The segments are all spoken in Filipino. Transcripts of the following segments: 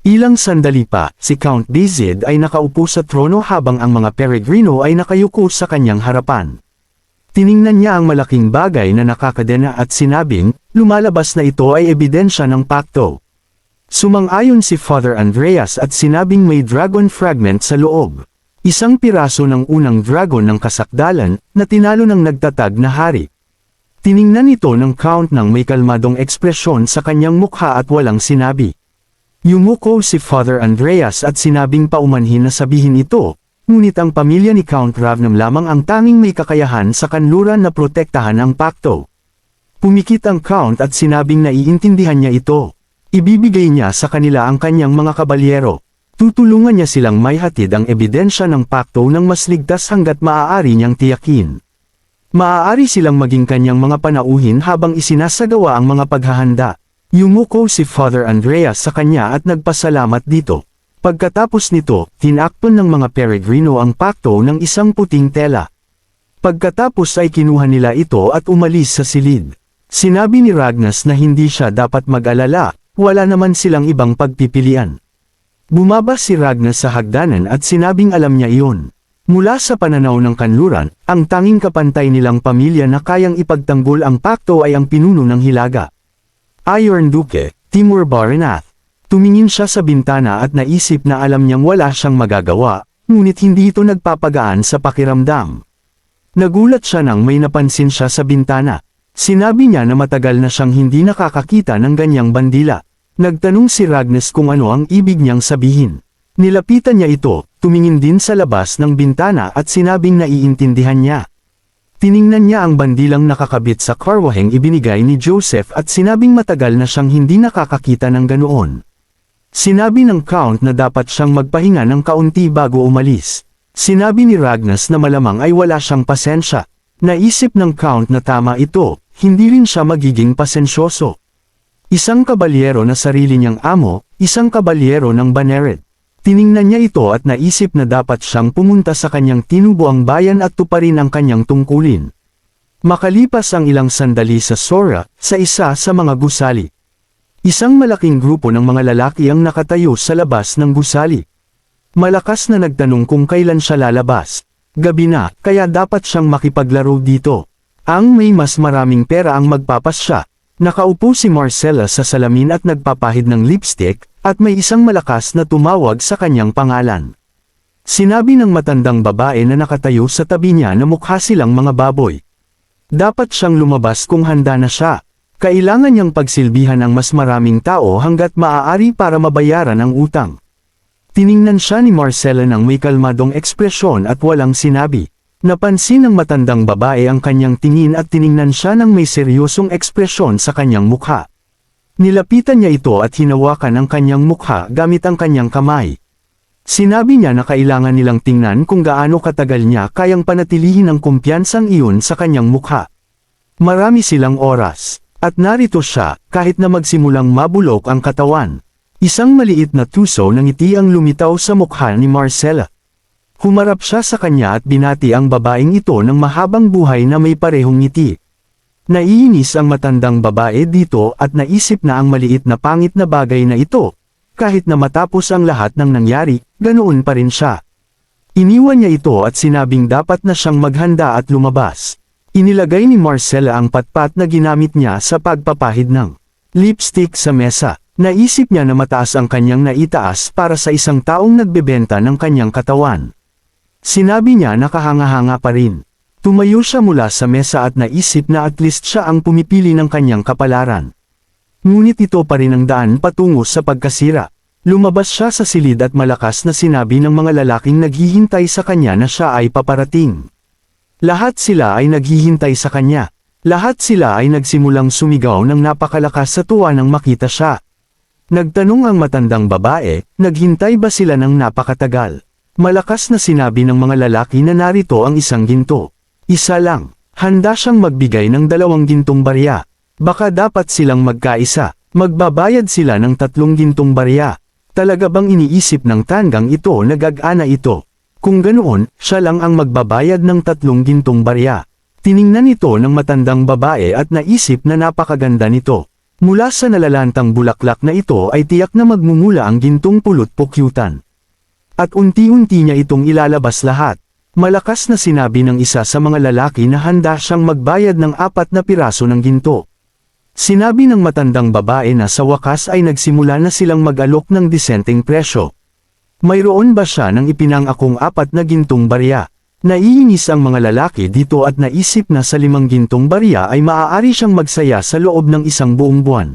Ilang sandali pa, si Count David ay nakaupo sa trono habang ang mga Peregrino ay nakayuko sa kanyang harapan. Tiningnan niya ang malaking bagay na nakakadena at sinabing, lumalabas na ito ay ebidensya ng pakto. Sumang-ayon si Father Andreas at sinabing may dragon fragment sa loob. Isang piraso ng unang dragon ng kasakdalan na tinalo ng nagtatag na hari. Tiningnan ito ng Count ng may kalmadong ekspresyon sa kanyang mukha at walang sinabi. Yumuko si Father Andreas at sinabing paumanhin na sabihin ito, ngunit ang pamilya ni Count Ravnam lamang ang tanging may kakayahan sa kanluran na protektahan ang pakto. Pumikit ang Count at sinabing naiintindihan niya ito. Ibibigay niya sa kanila ang kanyang mga kabalyero. Tutulungan niya silang maihatid ang ebidensya ng pakto ng mas ligtas hanggat maaari niyang tiyakin. Maaari silang maging kanyang mga panauhin habang isinasagawa ang mga paghahanda. Yumuko si Father Andreas sa kanya at nagpasalamat dito. Pagkatapos nito, tinakpan ng mga Peregrino ang pakto ng isang puting tela. Pagkatapos ay kinuha nila ito at umalis sa silid. Sinabi ni Ragnas na hindi siya dapat mag-alala, wala naman silang ibang pagpipilian. Bumaba si Ragnas sa hagdanan at sinabing alam niya iyon. Mula sa pananaw ng kanluran, ang tanging kapantay nilang pamilya na kayang ipagtanggol ang pakto ay ang pinuno ng Hilaga. Iron Duque, Timur Baranath. Tumingin siya sa bintana at naisip na alam niyang wala siyang magagawa, ngunit hindi ito nagpapagaan sa pakiramdam. Nagulat siya nang may napansin siya sa bintana. Sinabi niya na matagal na siyang hindi nakakakita ng ganyang bandila. Nagtanong si Ragnas kung ano ang ibig niyang sabihin. Nilapitan niya ito, tumingin din sa labas ng bintana at sinabing naiintindihan niya. Tiningnan niya ang bandilang nakakabit sa karwaheng ibinigay ni Joseph at sinabing matagal na siyang hindi nakakakita ng ganoon. Sinabi ng Count na dapat siyang magpahinga ng kaunti bago umalis. Sinabi ni Ragnas na malamang ay wala siyang pasensya. Naisip ng Count na tama ito, hindi rin siya magiging pasensyoso. Isang kabalyero na sarili niyang amo, isang kabalyero ng Banneret. Tiningnan niya ito at naisip na dapat siyang pumunta sa kanyang tinubuang bayan at tuparin ang kanyang tungkulin. Makalipas ang ilang sandali sa Sora, sa isa sa mga gusali. Isang malaking grupo ng mga lalaki ang nakatayo sa labas ng gusali. Malakas na nagtanong kung kailan siya lalabas. Gabi na, kaya dapat siyang makipaglaro dito. Ang may mas maraming pera ang magpapasya. Nakaupo si Marcella sa salamin at nagpapahid ng lipstick, at may isang malakas na tumawag sa kanyang pangalan. Sinabi ng matandang babae na nakatayo sa tabi niya na mukha silang mga baboy. Dapat siyang lumabas kung handa na siya. Kailangan niyang pagsilbihan ang mas maraming tao hanggat maaari para mabayaran ang utang. Tiningnan siya ni Marcella ng may kalmadong ekspresyon at walang sinabi. Napansin ng matandang babae ang kanyang tingin at tiningnan siya ng may seryosong ekspresyon sa kanyang mukha. Nilapitan niya ito at hinawakan ang kanyang mukha gamit ang kanyang kamay. Sinabi niya na kailangan nilang tingnan kung gaano katagal niya kayang panatilihin ang kumpiyansang iyon sa kanyang mukha. Marami silang oras, at narito siya, kahit na magsimulang mabulok ang katawan. Isang maliit na tuso ng ngiti ang lumitaw sa mukha ni Marcella. Humarap siya sa kanya at binati ang babaeng ito ng mahabang buhay na may parehong ngiti. Naiinis ang matandang babae dito at naisip na ang maliit na pangit na bagay na ito. Kahit na matapos ang lahat ng nangyari, ganoon pa rin siya. Iniwan niya ito at sinabing dapat na siyang maghanda at lumabas. Inilagay ni Marcella ang patpat na ginamit niya sa pagpapahid ng lipstick sa mesa. Naisip niya na mataas ang kanyang naitaas para sa isang taong nagbebenta ng kanyang katawan. Sinabi niya na kahanga-hanga pa rin. Tumayo siya mula sa mesa at naisip na at least siya ang pumipili ng kanyang kapalaran. Ngunit ito pa rin ang daan patungo sa pagkasira. Lumabas siya sa silid at malakas na sinabi ng mga lalaking naghihintay sa kanya na siya ay paparating. Lahat sila ay naghihintay sa kanya. Lahat sila ay nagsimulang sumigaw ng napakalakas sa tuwa nang makita siya. Nagtanong ang matandang babae, naghintay ba sila ng napakatagal? Malakas na sinabi ng mga lalaki na narito ang isang ginto. Isa lang, handa siyang magbigay ng 2 gintong barya. Baka dapat silang magkaisa, magbabayad sila ng 3 gintong barya. Talaga bang iniisip ng tandang ito na gag-ana ito? Kung ganoon, siya lang ang magbabayad ng 3 gintong barya. Tiningnan ito ng matandang babae at naisip na napakaganda nito. Mula sa nalalantang bulaklak na ito ay tiyak na magmumula ang gintong pulot-pukyutan. At unti-unti niya itong ilalabas lahat. Malakas na sinabi ng isa sa mga lalaki na handa siyang magbayad ng 4 na piraso ng ginto. Sinabi ng matandang babae na sa wakas ay nagsimula na silang mag-alok ng disenteng presyo. Mayroon ba siya ng ipinangakong 4 na gintong barya? Naiinis ang mga lalaki dito at naisip na sa 5 gintong barya ay maaari siyang magsaya sa loob ng isang buong buwan.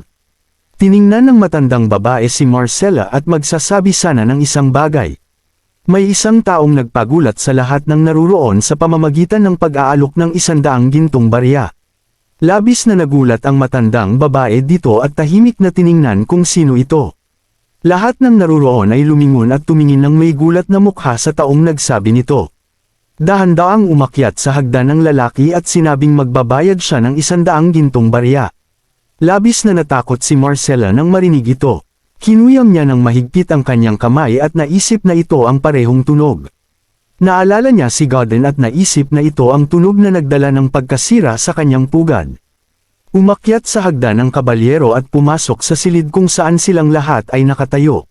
Tiningnan ng matandang babae si Marcella at magsasabi sana ng isang bagay. May isang taong nagpagulat sa lahat ng naruroon sa pamamagitan ng pag-aalok ng 100 gintong barya. Labis na nagulat ang matandang babae dito at tahimik na tiningnan kung sino ito. Lahat ng naruroon ay lumingon at tumingin ng may gulat na mukha sa taong nagsabi nito. Dahan-daang umakyat sa hagdan ng lalaki at sinabing magbabayad siya ng 100 gintong barya. Labis na natakot si Marcella nang marinig ito. Kinuyam niya ng mahigpit ang kanyang kamay at naisip na ito ang parehong tunog. Naalala niya si Godden at naisip na ito ang tunog na nagdala ng pagkasira sa kanyang pugad. Umakyat sa hagdan ang kabalyero at pumasok sa silid kung saan silang lahat ay nakatayo.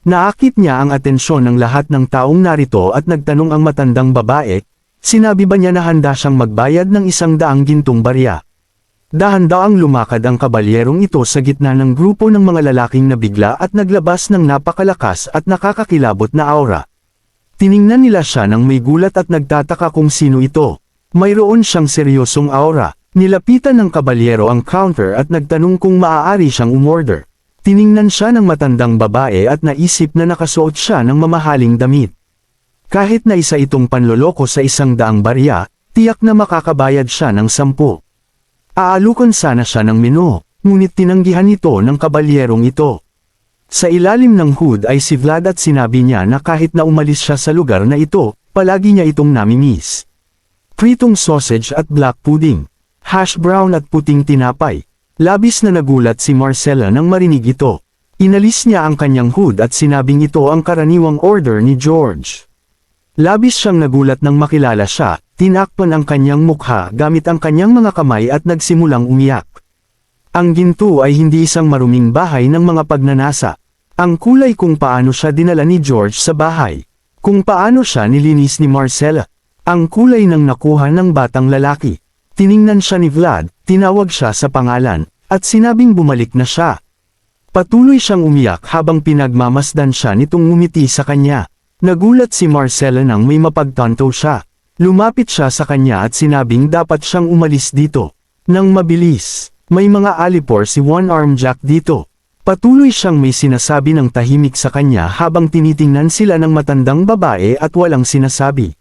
Naakit niya ang atensyon ng lahat ng taong narito at nagtanong ang matandang babae, sinabi ba niya na handa siyang magbayad ng 100 gintong barya? Dahan-daang lumakad ang kabalyerong ito sa gitna ng grupo ng mga lalaking nabigla at naglabas ng napakalakas at nakakakilabot na aura. Tiningnan nila siya ng may gulat at nagtataka kung sino ito. Mayroon siyang seryosong aura. Nilapitan ng kabalyero ang counter at nagtanong kung maaari siyang umorder. Tiningnan siya ng matandang babae at naisip na nakasuot siya ng mamahaling damit. Kahit na isa itong panloloko sa 100 barya, tiyak na makakabayad siya ng 10. Aalukan sana siya ng menu, ngunit tinanggihan ito ng kabalyerong ito. Sa ilalim ng hood ay si Vlad at sinabi niya na kahit na umalis siya sa lugar na ito, palagi niya itong namimiss. Pritong sausage at black pudding, hash brown at puting tinapay. Labis na nagulat si Marcella nang marinig ito. Inalis niya ang kanyang hood at sinabing ito ang karaniwang order ni George. Labis siyang nagulat nang makilala siya, tinakpan ang kanyang mukha gamit ang kanyang mga kamay at nagsimulang umiyak. Ang ginto ay hindi isang maruming bahay ng mga pagnanasa. Ang kulay kung paano siya dinala ni George sa bahay. Kung paano siya nilinis ni Marcella. Ang kulay ng nakuha ng batang lalaki. Tiningnan siya ni Vlad, tinawag siya sa pangalan, at sinabing bumalik na siya. Patuloy siyang umiyak habang pinagmamasdan siya nitong ngumiti sa kanya. Nagulat si Marcella nang may mapagtanto siya. Lumapit siya sa kanya at sinabing dapat siyang umalis dito. Nang mabilis, may mga alipor si One-Arm Jack dito. Patuloy siyang may sinasabi ng tahimik sa kanya habang tinitingnan sila ng matandang babae at walang sinasabi.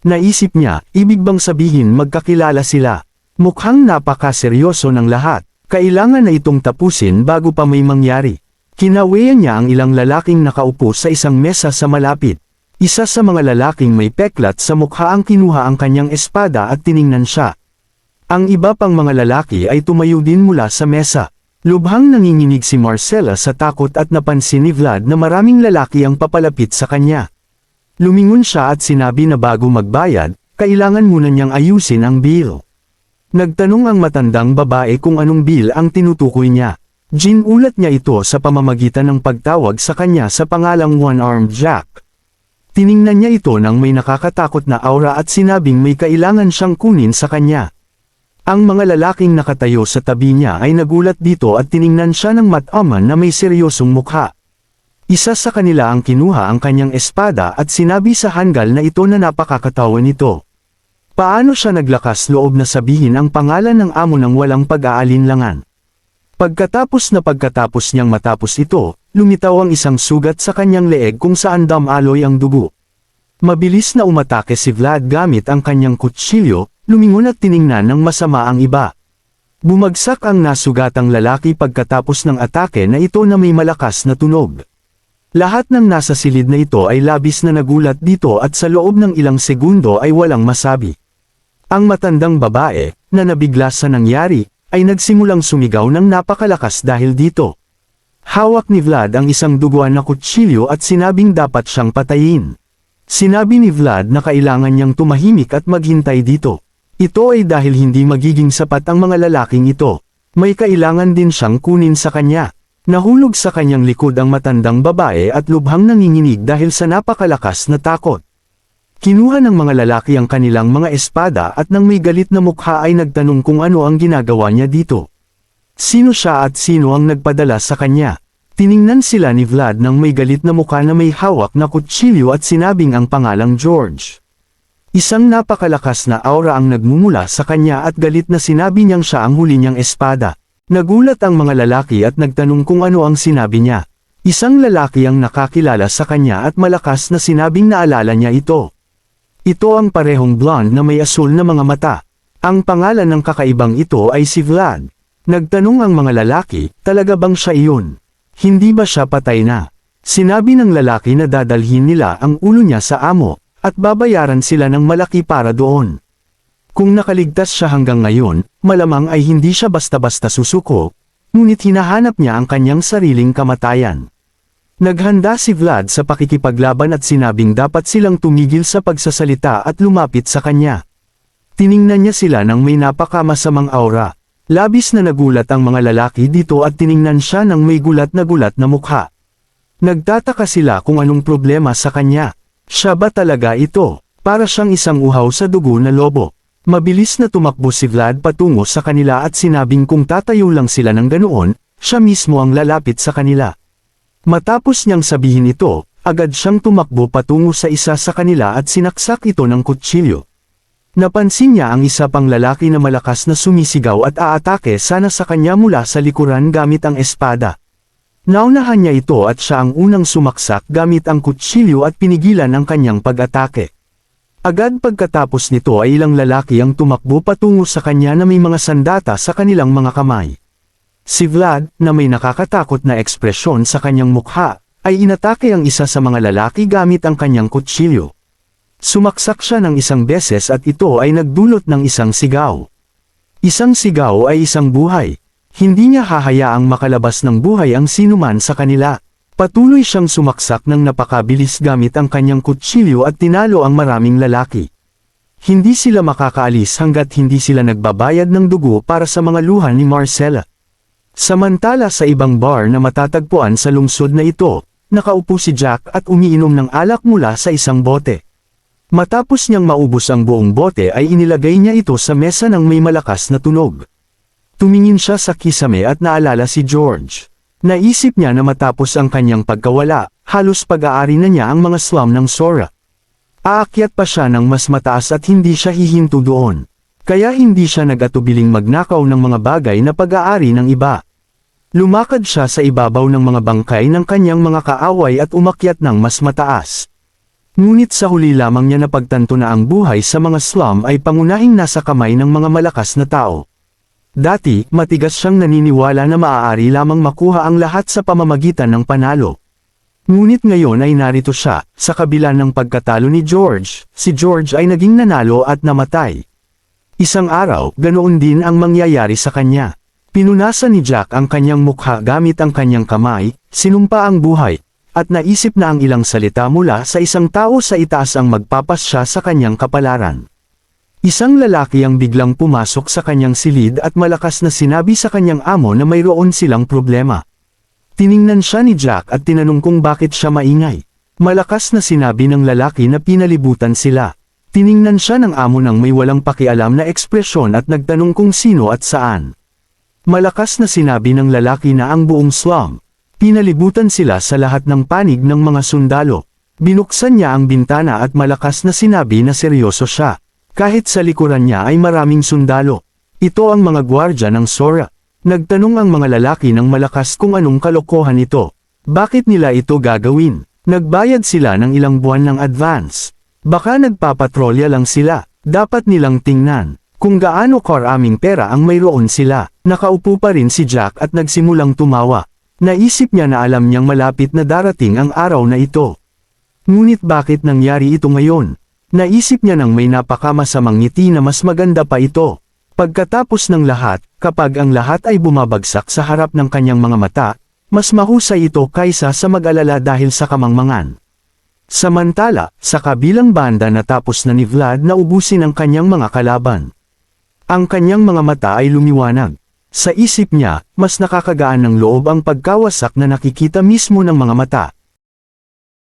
Naisip niya, ibig bang sabihin magkakilala sila? Mukhang napakaseryoso ng lahat. Kailangan na itong tapusin bago pa may mangyari. Kinaweyan niya ang ilang lalaking nakaupo sa isang mesa sa malapit. Isa sa mga lalaking may peklat sa mukha ang kinuha ang kanyang espada at tiningnan siya. Ang iba pang mga lalaki ay tumayo din mula sa mesa. Lubhang nanginginig si Marcella sa takot at napansin ni Vlad na maraming lalaki ang papalapit sa kanya. Lumingon siya at sinabi na bago magbayad, kailangan muna niyang ayusin ang bill. Nagtanong ang matandang babae kung anong bill ang tinutukoy niya. Ginulat niya ito sa pamamagitan ng pagtawag sa kanya sa pangalang One-Armed Jack. Tiningnan niya ito nang may nakakatakot na aura at sinabing may kailangan siyang kunin sa kanya. Ang mga lalaking nakatayo sa tabi niya ay nagulat dito at tiningnan siya ng mataman na may seryosong mukha. Isa sa kanila ang kinuha ang kanyang espada at sinabi sa hanggal na ito na napakakatawa nito. Paano siya naglakas loob na sabihin ang pangalan ng amo ng walang pag-aalinlangan? Pagkatapos niyang matapos ito, lumitaw ang isang sugat sa kanyang leeg kung saan damaloy ang dugo. Mabilis na umatake si Vlad gamit ang kanyang kutsilyo, lumingon at tiningnan ng masama ang iba. Bumagsak ang nasugatang lalaki pagkatapos ng atake na ito na may malakas na tunog. Lahat ng nasa silid na ito ay labis na nagulat dito at sa loob ng ilang segundo ay walang masabi. Ang matandang babae, na nabigla sa nangyari, ay nagsimulang sumigaw ng napakalakas dahil dito. Hawak ni Vlad ang isang duguan na kutsilyo at sinabing dapat siyang patayin. Sinabi ni Vlad na kailangan niyang tumahimik at maghintay dito. Ito ay dahil hindi magiging sapat ang mga lalaking ito. May kailangan din siyang kunin sa kanya. Nahulog sa kanyang likod ang matandang babae at lubhang nanginginig dahil sa napakalakas na takot. Kinuha ng mga lalaki ang kanilang mga espada at nang may galit na mukha ay nagtanong kung ano ang ginagawa niya dito. Sino siya at sino ang nagpadala sa kanya? Tiningnan sila ni Vlad ng may galit na mukha na may hawak na kutsilyo at sinabing ang pangalang George. Isang napakalakas na aura ang nagmumula sa kanya at galit na sinabi niyang siya ang huli niyang espada. Nagulat ang mga lalaki at nagtanong kung ano ang sinabi niya. Isang lalaki ang nakakilala sa kanya at malakas na sinabing naalala niya ito. Ito ang parehong blonde na may asul na mga mata. Ang pangalan ng kakaibang ito ay si Vlad. Nagtanong ang mga lalaki, talaga bang siya iyon? Hindi ba siya patay na? Sinabi ng lalaki na dadalhin nila ang ulo niya sa amo, at babayaran sila ng malaki para doon. Kung nakaligtas siya hanggang ngayon, malamang ay hindi siya basta-basta susuko, ngunit hinahanap niya ang kanyang sariling kamatayan. Naghanda si Vlad sa pakikipaglaban at sinabing dapat silang tumigil sa pagsasalita at lumapit sa kanya. Tiningnan niya sila ng may napakamasamang aura. Labis na nagulat ang mga lalaki dito at tiningnan siya ng may gulat na mukha. Nagtataka sila kung anong problema sa kanya. Siya ba talaga ito? Para siyang isang uhaw sa dugo na lobo. Mabilis na tumakbo si Vlad patungo sa kanila at sinabing kung tatayo lang sila ng ganoon, siya mismo ang lalapit sa kanila. Matapos niyang sabihin ito, agad siyang tumakbo patungo sa isa sa kanila at sinaksak ito ng kutsilyo. Napansin niya ang isa pang lalaki na malakas na sumisigaw at aatake sana sa kanya mula sa likuran gamit ang espada. Naunahan niya ito at siya ang unang sumaksak gamit ang kutsilyo at pinigilan ang kanyang pag-atake. Agad pagkatapos nito ay ilang lalaki ang tumakbo patungo sa kanya na may mga sandata sa kanilang mga kamay. Si Vlad, na may nakakatakot na ekspresyon sa kanyang mukha, ay inatake ang isa sa mga lalaki gamit ang kanyang kutsilyo. Sumaksak siya ng isang beses at ito ay nagdulot ng isang sigaw. Isang sigaw ay isang buhay. Hindi niya hahayaang makalabas ng buhay ang sinuman sa kanila. Patuloy siyang sumaksak ng napakabilis gamit ang kanyang kutsilyo at tinalo ang maraming lalaki. Hindi sila makakaalis hanggat hindi sila nagbabayad ng dugo para sa mga luha ni Marcella. Samantala sa ibang bar na matatagpuan sa lungsod na ito, nakaupo si Jack at umiinom ng alak mula sa isang bote. Matapos niyang maubos ang buong bote ay inilagay niya ito sa mesa ng may malakas na tunog. Tumingin siya sa kisame at naalala si George. Naisip niya na matapos ang kanyang pagkawala, halos pag-aari na niya ang mga slum ng Sora. Aakyat pa siya ng mas mataas at hindi siya hihinto doon. Kaya hindi siya nag-atubiling magnakaw ng mga bagay na pag-aari ng iba. Lumakad siya sa ibabaw ng mga bangkay ng kanyang mga kaaway at umakyat ng mas mataas. Ngunit sa huli lamang niya napagtanto na ang buhay sa mga slum ay pangunahing nasa kamay ng mga malakas na tao. Dati, matigas siyang naniniwala na maaari lamang makuha ang lahat sa pamamagitan ng panalo. Ngunit ngayon ay narito siya, sa kabila ng pagkatalo ni George, si George ay naging nanalo at namatay. Isang araw, ganoon din ang mangyayari sa kanya. Pinunasan ni Jack ang kanyang mukha gamit ang kanyang kamay, sinumpa ang buhay, at naisip na ang ilang salita mula sa isang tao sa itaas ang magpapasya sa kanyang kapalaran. Isang lalaki ang biglang pumasok sa kanyang silid at malakas na sinabi sa kanyang amo na mayroon silang problema. Tiningnan siya ni Jack at tinanong kung bakit siya maingay. Malakas na sinabi ng lalaki na pinalibutan sila. Tiningnan siya ng amo ng may walang pakialam na ekspresyon at nagtanong kung sino at saan. Malakas na sinabi ng lalaki na ang buong slum. Pinalibutan sila sa lahat ng panig ng mga sundalo. Binuksan niya ang bintana at malakas na sinabi na seryoso siya. Kahit sa likuran niya ay maraming sundalo. Ito ang mga gwardya ng Sora. Nagtanong ang mga lalaki ng malakas kung anong kalokohan ito. Bakit nila ito gagawin? Nagbayad sila ng ilang buwan ng advance. Baka nagpapatrolya lang sila. Dapat nilang tingnan kung gaano karaming pera ang mayroon sila. Nakaupo pa rin si Jack at nagsimulang tumawa. Naisip niya na alam niyang malapit na darating ang araw na ito. Ngunit bakit nangyari ito ngayon? Naisip niya nang may napakamasamang ngiti na mas maganda pa ito. Pagkatapos ng lahat, kapag ang lahat ay bumabagsak sa harap ng kanyang mga mata, mas mahusay ito kaysa sa mag-alala dahil sa kamangmangan. Samantala, sa kabilang banda natapos na ni Vlad na ubusin ang kanyang mga kalaban. Ang kanyang mga mata ay lumiwanag. Sa isip niya, mas nakakagaan ng loob ang pagkawasak na nakikita mismo ng mga mata.